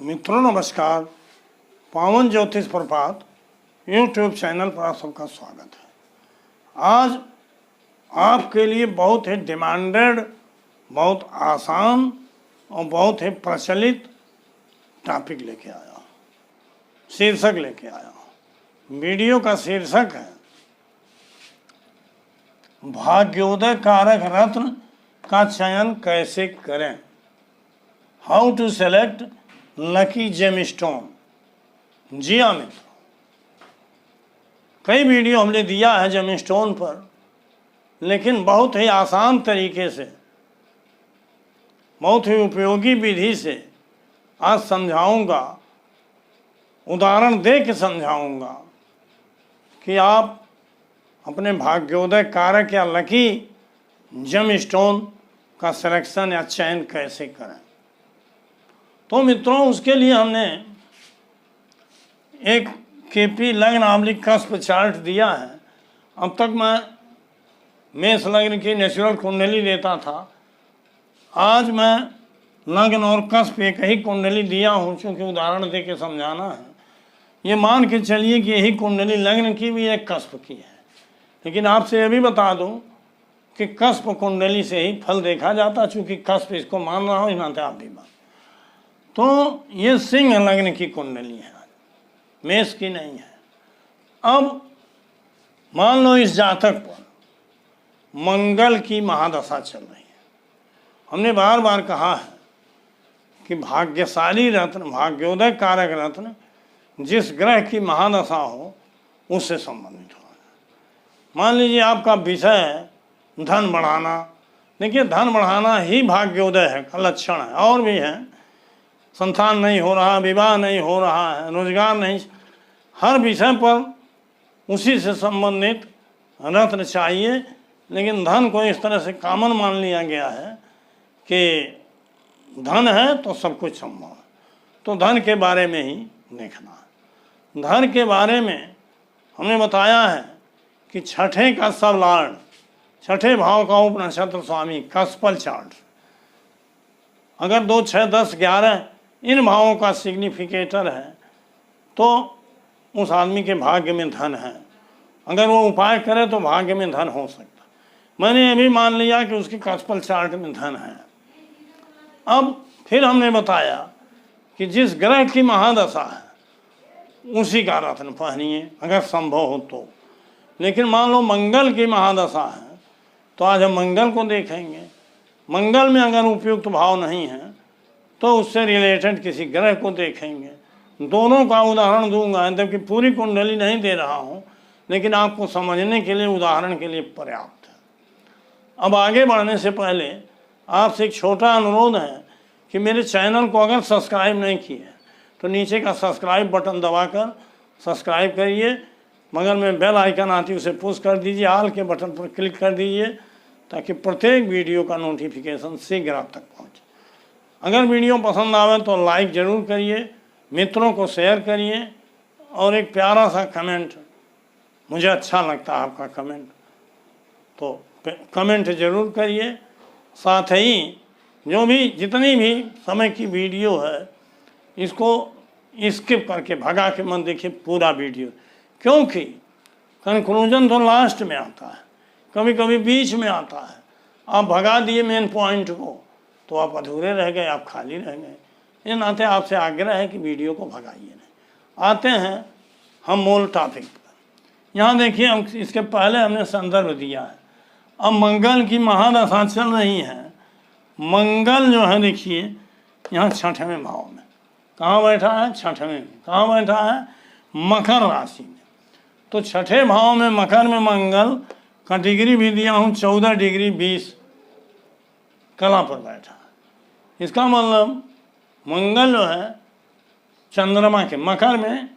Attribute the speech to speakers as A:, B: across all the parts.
A: मित्रों नमस्कार। पावन ज्योतिष प्रभात यूट्यूब चैनल पर आप सबका स्वागत है। आज आपके लिए बहुत ही डिमांडेड, बहुत आसान और बहुत ही प्रचलित टॉपिक लेके आया हूँ, शीर्षक लेके आया हूँ। वीडियो का शीर्षक है भाग्योदय कारक रत्न का चयन कैसे करें, how to select lucky gemstone. जी हाँ मित्रों, कई वीडियो हमने दिया है जेमस्टोन पर, लेकिन बहुत ही आसान तरीके से, बहुत ही उपयोगी विधि से आज समझाऊंगा, उदाहरण दे के समझाऊंगा कि आप अपने भाग्योदय कारक या लकी जेमस्टोन का सिलेक्शन या चयन कैसे करें। तो मित्रों, उसके लिए हमने एक केपी लग्न आमलिक कस्प चार्ट दिया है। अब तक मैं मेष लग्न की नेचुरल कुंडली देता था, आज मैं लग्न और कस्प एक ही कुंडली दिया हूँ, क्योंकि उदाहरण दे के समझाना है। ये मान के चलिए कि यही कुंडली लग्न की भी एक कस्प की है, लेकिन आपसे यह भी बता दूं कि कस्प कुंडली से ही फल देखा जाता, चूँकि कस्प इसको मान रहा हो, इस नाते आप भी मान। तो ये सिंह लग्न की कुंडली है, मेष की नहीं है। अब मान लो इस जातक पर मंगल की महादशा चल रही है। हमने बार बार कहा है कि भाग्यशाली रत्न, भाग्योदय कारक रत्न जिस ग्रह की महादशा हो उससे संबंधित हो। मान लीजिए आपका विषय है धन बढ़ाना। देखिए, धन बढ़ाना ही भाग्योदय है का लक्षण है, और भी है, संतान नहीं हो रहा, विवाह नहीं हो रहा है, रोजगार नहीं, हर विषय पर उसी से संबंधित रत्न चाहिए। लेकिन धन को इस तरह से कॉमन मान लिया गया है कि धन है तो सब कुछ संभव है। तो धन के बारे में ही देखना है। धन के बारे में हमने बताया है कि छठे का सब लॉर्ड, छठे भाव का उप नक्षत्र स्वामी कस्पल चार्ट, अगर 2, 6, 10, 11 इन भावों का सिग्निफिकेटर है तो उस आदमी के भाग्य में धन है। अगर वो उपाय करे तो भाग्य में धन हो सकता। मैंने ये भी मान लिया कि उसके कस्पल चार्ट में धन है। अब फिर हमने बताया कि जिस ग्रह की महादशा है उसी का रत्न पहनिए अगर संभव हो तो। लेकिन मान लो मंगल की महादशा है तो आज हम मंगल को देखेंगे। मंगल में अगर उपयुक्त भाव नहीं है तो उससे रिलेटेड किसी ग्रह को देखेंगे। दोनों का उदाहरण दूंगा, जबकि पूरी कुंडली नहीं दे रहा हूँ, लेकिन आपको समझने के लिए, उदाहरण के लिए पर्याप्त है। अब आगे बढ़ने से पहले आपसे एक छोटा अनुरोध है कि मेरे चैनल को अगर सब्सक्राइब नहीं किए तो नीचे का सब्सक्राइब बटन दबाकर सब्सक्राइब करिए। मगर में बेल आइकन आती है उसे पुश कर दीजिए, ऑल के बटन पर क्लिक कर दीजिए, ताकि प्रत्येक वीडियो का नोटिफिकेशन शीघ्र आप तक पहुँचे। अगर वीडियो पसंद आवे तो लाइक ज़रूर करिए, मित्रों को शेयर करिए, और एक प्यारा सा कमेंट, मुझे अच्छा लगता है आपका कमेंट, तो कमेंट ज़रूर करिए। साथ ही जो भी जितनी भी समय की वीडियो है इसको स्किप करके भगा के मत देखिए पूरा वीडियो, क्योंकि कंक्लूजन तो लास्ट में आता है, कभी कभी बीच में आता है। आप भगा दिए मेन पॉइंट को तो आप अधूरे रह गए, आप खाली रह गए। इस नाते आपसे आग्रह है कि वीडियो को भगाइए नहीं। आते हैं हम मूल टॉपिक पर। यहाँ देखिए, हम इसके पहले हमने संदर्भ दिया है। अब मंगल की महादशा चल रही है। मंगल जो है देखिए यहाँ छठवें भाव में कहाँ बैठा है, छठवें में कहाँ बैठा है, मकर राशि में। तो छठे भाव में मकर में मंगल का डिग्री भी दिया हूँ 14 डिग्री 20 कला पर बैठा है। इसका मतलब मंगल जो है चंद्रमा के मकर में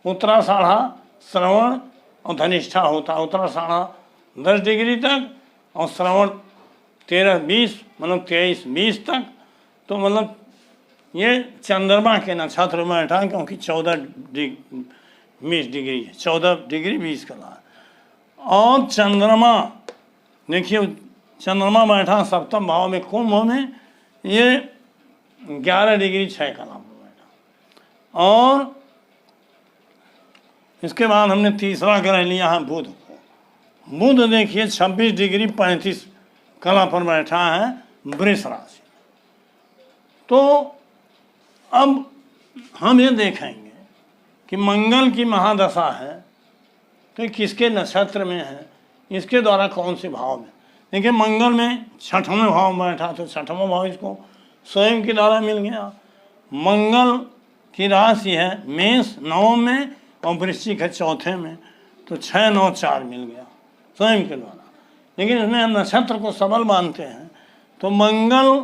A: उत्तराषाढ़ा, श्रवण और धनिष्ठा होता है। उत्तराषाढ़ा 10 डिग्री तक और श्रवण 13-20 मतलब 23-20 तक। तो मतलब ये चंद्रमा के नक्षत्र में बैठा है, क्योंकि 14 डिग्री है, 14 डिग्री 20 कला है। और चंद्रमा देखिए, चंद्रमा बैठा सप्तम भाव में कुंभ में, ये 11 डिग्री 6 कला पर बैठा। और इसके बाद हमने तीसरा ग्रह लिया है बुध को। बुध देखिए 26 डिग्री 35 कला पर बैठा है वृष राशि। तो अब हम ये देखेंगे कि मंगल की महादशा है तो किसके नक्षत्र में है, इसके द्वारा कौन से भाव में। देखिए मंगल में 6वें भाव में बैठा तो 6वां भाव इसको स्वयं के द्वारा मिल गया। मंगल की राशि है मेष 9 में और वृश्चिक है 4 में, तो 6 9 4 मिल गया स्वयं के द्वारा। लेकिन इसमें हम नक्षत्र को सबल मानते हैं, तो मंगल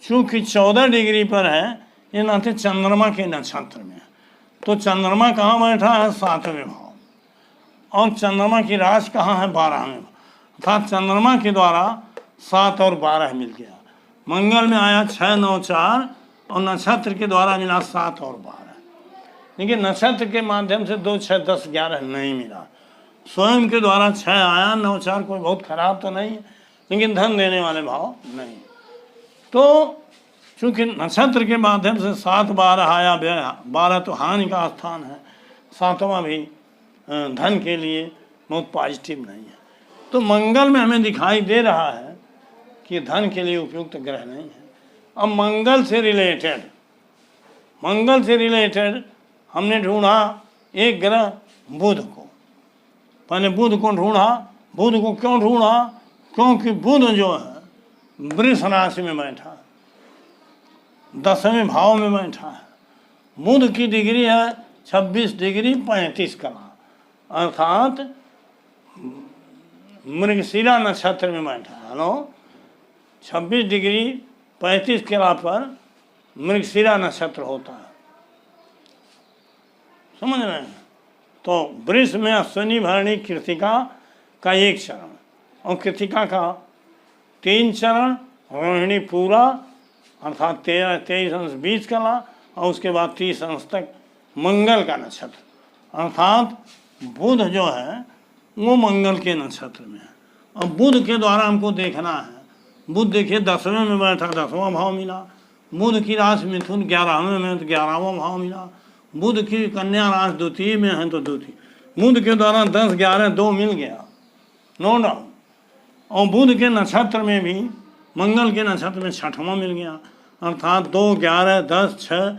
A: चूँकि 14 डिग्री पर है, ये नाते चंद्रमा के नक्षत्र में। तो चंद्रमा कहाँ बैठा है 7वें भाव, और चंद्रमा की राशि कहाँ है 12वें भाव, अर्थात चंद्रमा के द्वारा 7 और 12 मिल गया। मंगल में आया 6 9 4 और नक्षत्र के द्वारा मिला 7 और 12। लेकिन नक्षत्र के माध्यम से 2 6 10 11 नहीं मिला, स्वयं के द्वारा 6 आया 9 4 कोई बहुत खराब तो नहीं है, लेकिन धन देने वाले भाव नहीं। तो चूँकि नक्षत्र के माध्यम से 7 12 आया, 12 तो हानि का स्थान है, 7वां भी धन के लिए बहुत पॉजिटिव नहीं है। तो मंगल में हमें दिखाई दे रहा है कि धन के लिए उपयुक्त ग्रह नहीं है। अब मंगल से रिलेटेड हमने ढूंढा एक ग्रह बुध को। पहले बुध को ढूंढा। बुध को क्यों ढूंढा? क्योंकि बुध जो है वृष राशि में बैठा है, 10वें भाव में बैठा है। बुध की डिग्री है 26 डिग्री 35 कला, अर्थात मृगशिरा नक्षत्र में बैठा है। हेलो, 26 डिग्री 35 कला पर मृगशिरा नक्षत्र होता है, समझ रहे हैं। तो वृष में अश्विनी भरणी कृतिका का 1 चरण और कृतिका का 3 चरण, रोहिणी पूरा अर्थात 23 अंश 20 कला, और उसके बाद 30 अंश तक मंगल का नक्षत्र, अर्थात बुध जो है वो मंगल के नक्षत्र में है। और बुध के द्वारा हमको देखना है। बुध देखिए 10वें में बैठा 10वां भाव मिला। बुध की राशि मिथुन 11वें में तो 11वां भाव मिला। बुध की कन्या राशि द्वितीय में है तो द्वितीय। बुध के द्वारा 10 11 2 मिल गया, नो डाउट। और बुध के नक्षत्र में भी मंगल के नक्षत्र में 6वां मिल गया, अर्थात 2 11 10 6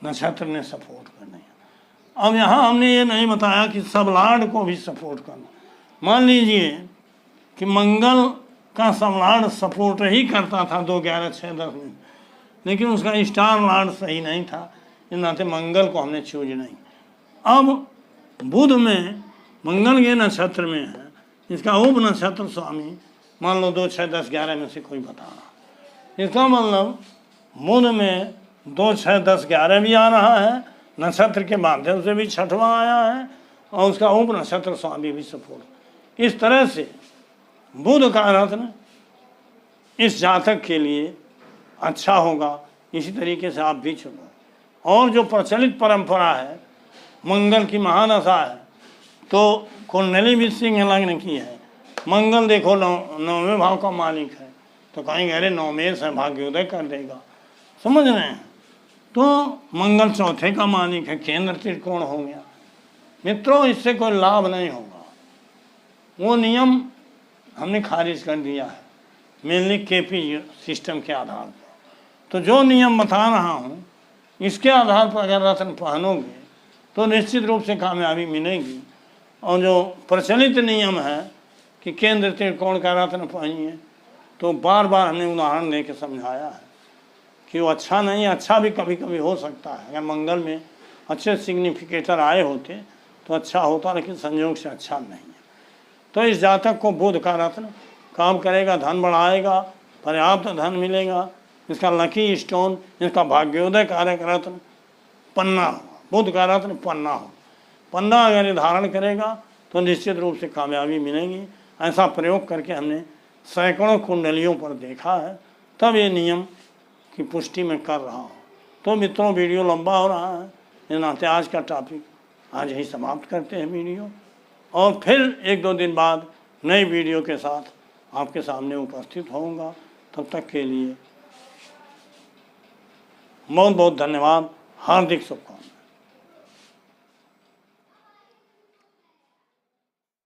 A: नक्षत्र ने सपोर्ट करना है। अब यहाँ हमने ये नहीं बताया कि सब लॉर्ड को भी सपोर्ट करना। मान लीजिए कि मंगल का सब लॉर्ड सपोर्ट ही करता था 2 11 6 10 में, लेकिन उसका स्टार लॉर्ड सही नहीं था, इस नाते मंगल को हमने चूज नहीं। अब बुध में मंगल के नक्षत्र में है, इसका उप नक्षत्र स्वामी मान लो 2 6 10 11 में से कोई बता रहा, इसका मतलब बुध में 2 6 10 11 भी आ रहा है, नक्षत्र के माध्यम से भी 6वां आया है, और उसका उप नक्षत्र स्वामी भी सपोर्ट। इस तरह से बुध का रत्न इस जातक के लिए अच्छा होगा। इसी तरीके से आप भी चुनो। और जो प्रचलित परंपरा है, मंगल की महादशा है, तो कुंडली भी सिंह लग्न की है। मंगल देखो 9वें भाव का मालिक है, तो कहेंगे अरे 9 मेष है, भाग्योदय कर देगा, समझ रहे हैं। तो मंगल 4थे का मालिक है, केंद्र त्रिकोण हो गया। मित्रों, इससे कोई लाभ नहीं होगा। वो नियम हमने खारिज कर दिया है, मेनली केपी सिस्टम के आधार पर। तो जो नियम बता रहा हूँ, इसके आधार पर अगर रत्न पहनोगे तो निश्चित रूप से कामयाबी मिलेगी। और जो प्रचलित नियम है कि केंद्र त्रिकोण का रत्न पहनिए, तो बार बार हमने उदाहरण दे के समझाया है कि वो अच्छा नहीं, अच्छा भी कभी कभी हो सकता है। अगर मंगल में अच्छे सिग्निफिकेटर आए होते तो अच्छा होता, लेकिन संयोग से अच्छा नहीं है। तो इस जातक को बुध का रत्न काम करेगा, धन बढ़ाएगा, पर्याप्त धन मिलेगा। इसका लकी स्टोन, इसका भाग्योदय कारक रत्न पन्ना हो, बुध का रत्न पन्ना हो। पन्ना अगर ये धारण करेगा तो निश्चित रूप से कामयाबी मिलेगी। ऐसा प्रयोग करके हमने सैकड़ों कुंडलियों पर देखा है, तब ये नियम की पुष्टि में कर रहा हूँ। तो मित्रों, वीडियो लंबा हो रहा है, इस नाते आज का टॉपिक आज ही समाप्त करते हैं वीडियो, और फिर 1-2 दिन बाद नई वीडियो के साथ आपके सामने उपस्थित होऊंगा। तब तक के लिए बहुत बहुत धन्यवाद, हार्दिक शुभकामनाएं।